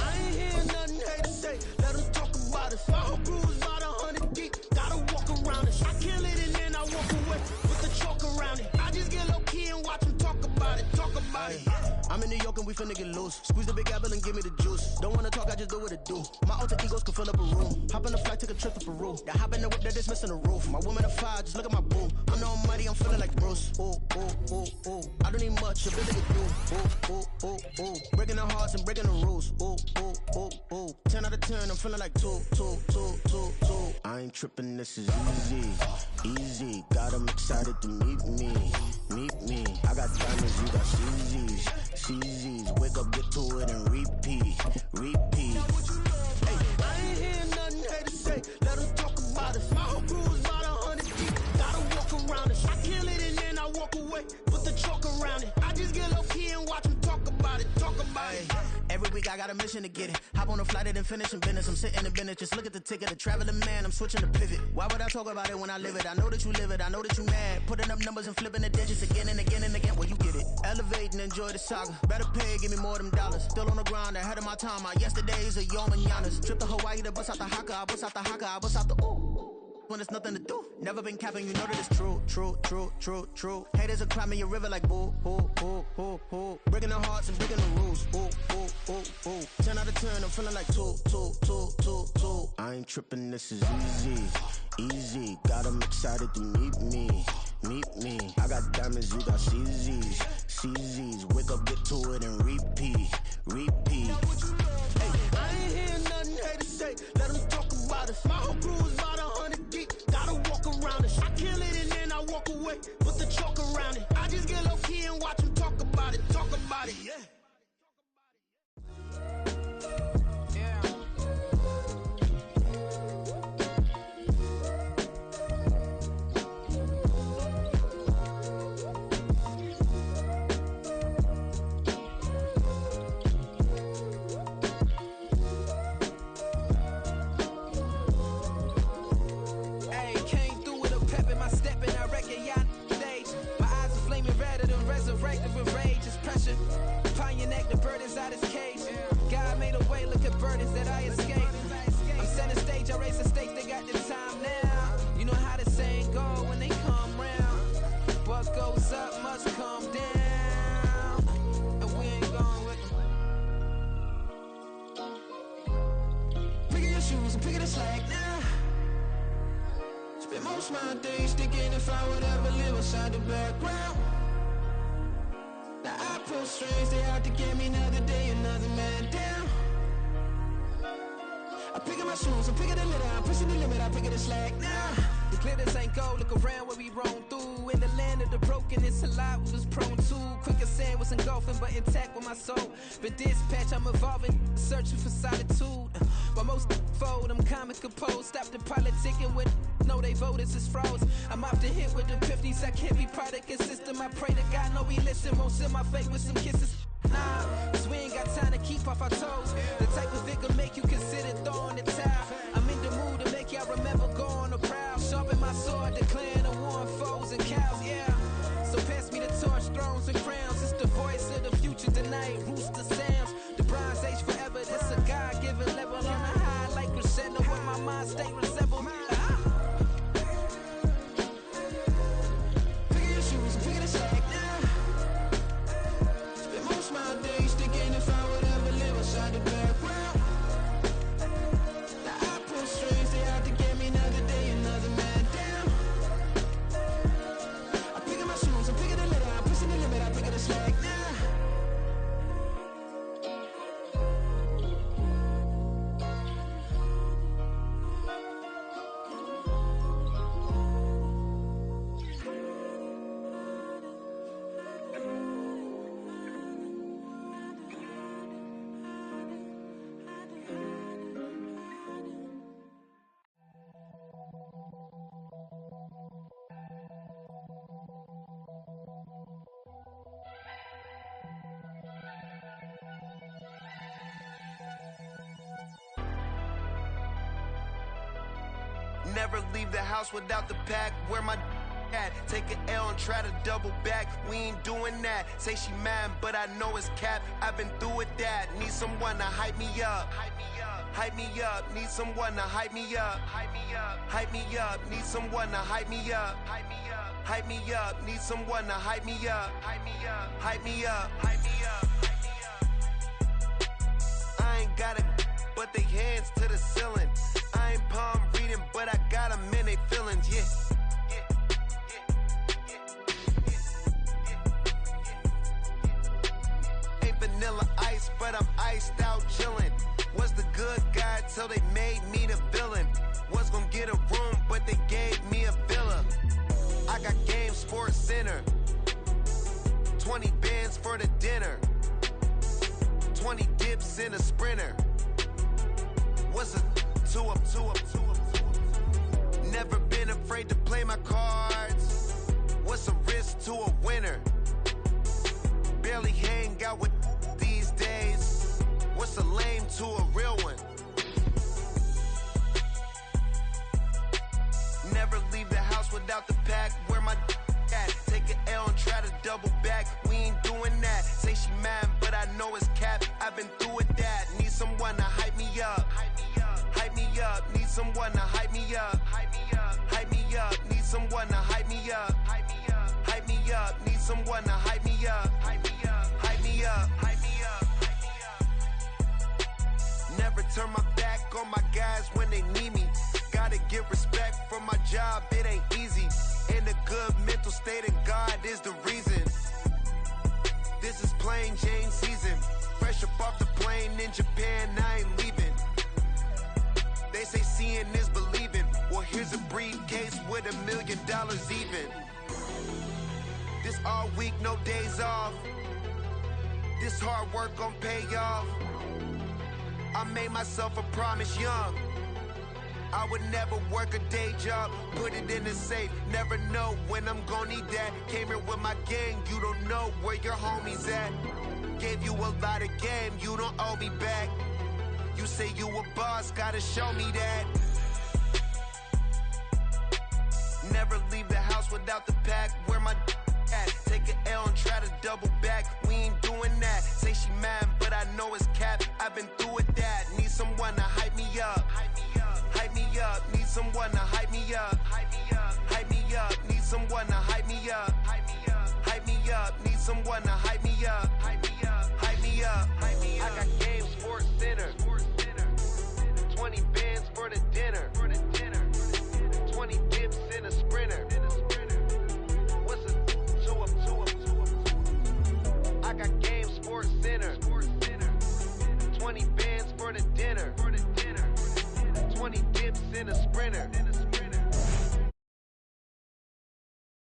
I ain't hear nothing hate to say. Let them talk about it. Fall bruise about 100 deep. Gotta walk around it. I kill it and then I walk away with the chalk around it. I just get low key and watch them talk about it. I'm in New York and we finna get loose. Squeeze the big apple and give me the juice. Don't wanna talk, I just do what it do. My alter egos can fill up a room. Hop on the flight, take a trip to Peru. That hop in the whip that is missing the roof. My woman a fire, just look at my boo. I'm no money, I'm feeling like Bruce. Ooh, ooh, ooh, ooh. I don't need much, a bit like a do. Ooh, ooh, ooh, ooh. Breaking the hearts and breaking the rules. Ooh, ooh, ooh, ooh. 10 out of 10, I'm feeling like 2. I ain't tripping, this is easy. Easy, got 'em excited to meet me. I got diamonds, you got CZs. Wake up, get to it and repeat. Hey, I ain't hearing nothing haters say. Let them talk about us. My whole crew is about 100 deep. Gotta walk around us. I kill it and then I walk away. Put the chalk around it. I just get low key and watch them talk about it. Every week I got a mission to get it. Hop on a flight and then finish in business. I'm sitting in business, just look at the ticket. A traveling man, I'm switching to pivot. Why would I talk about it when I live it? I know that you live it, I know that you mad. Putting up numbers and flipping the digits again and again and again. Well, you get it. Elevate and enjoy the saga. Better pay, give me more them dollars. Still on the grind, ahead of my time. My yesterdays are yo mananas. Trip to Hawaii to bust out the haka. I bust out the ooh. When there's nothing to do. Never been capping, you know that it's true. Haters are climbing your river like boo. Breaking their hearts and breaking the rules. Ooh. 10 out of 10, I'm feeling like 2. I ain't tripping, this is easy. Got 'em excited to meet me. I got diamonds, you got CZs. Wake up, get to it and repeat. Hey, I ain't hearing nothing haters say. Let them talk about us. My whole crew is about 100 deep. Gotta walk around us. I kill it and then I walk away. Put the chalk around it. I just get low key and watch them talk about it. Yeah.
Resurrected with rage is pressure. Pioneer the burdens out his cage. God made a way, look at burdens that I escaped. I'm setting stage, I raise the stakes, they got the time now. You know how the saying go when they come round. What goes up must come down. And we ain't going with them. Pick your shoes and pick the slack now. Spend most of my days thinking if I would ever live inside the background. Now I pull strings, they out to get me another day, another man down. I pick up my shoes, I'm picking the litter, I'm pushing the limit, I pick up the slack now. The glitters ain't gold, look around where we roam through. In the land of the broken, it's a lot we was prone to. Quicker sand was engulfing, but intact with my soul. But dispatch, I'm evolving, searching for solitude. While most fold, I'm comic composed. Stop the politicking with no, they voters is frauds. I'm off the hit with the 50s, I can't be product and system. I pray to God, no, we listen, won't send my fate with some kisses. Nah, cause we ain't got time to keep off our toes. The type of vigor make you consider throwing the towel. I'm in the mood to make y'all remember going to prowl. Sharpen my sword, declaring the war on foes and cows, yeah. So pass me the torch, thrones and crowns. It's the voice of the future tonight, rooster sounds. The Bronze Age forever, this a God-given level. On a high like crescendo, where my mind state resemble.
Never leave the house without the pack. Where my Take an L and try to double back. We ain't doing that. Say she mad, but I know it's cap. I've been through with that. Need someone to hype me up. Hype me up. Need someone to hype me up. Hype me up. Need someone to hype me up. Hype me up. Need someone to hype me up. Hype me up. I ain't got it, but they hands to the ceiling. I ain't palm reading, but I got them in they feelings, yeah. Ain't vanilla ice, but I'm iced out chillin'. Was the good guy till they made me the villain. Was gonna get a room, but they gave me a villa. I got Game Sports Center. 20 bands for the dinner. 20 dips in a sprinter. What's a two up? Never been afraid to play my cards. What's a risk to a winner? Barely hang out with these days. What's a lame to a real one? Never leave the house without the pack. Where my at? Take an L and try to double back. We ain't doing that. Say she mad, but I know it's cap. I've been through with that. Need someone to hype me up. Hype me up. Need someone to hype me up. Hype me up. Need someone to hype me up. Hype me up. Need someone to hype me up. Hype me up. Never turn my back on my guys when they need me. Gotta give respect for my job, it ain't easy. In a good mental state and God is the reason. This is plain Jane season. Fresh up off the plane in Japan, I ain't leaving. They say seeing is believing. Well, here's a briefcase with $1 million even. This all week, no days off. This hard work gon' pay off. I made myself a promise young. I would never work a day job, put it in the safe. Never know when I'm gon' need that. Came here with my gang, you don't know where your homies at. Gave you a lot of game, you don't owe me back. You say you a boss, gotta show me that. Never leave the house without the pack. Where my at? Take an L and try to double back. We ain't doing that. Say she mad, but I know it's cap. I've been through with that. Need someone to hype me up. Hype me up. Need someone to hype me up. Hype me up. Need someone to hype me up. Hype me up. Need someone to hype me up. Hype me up.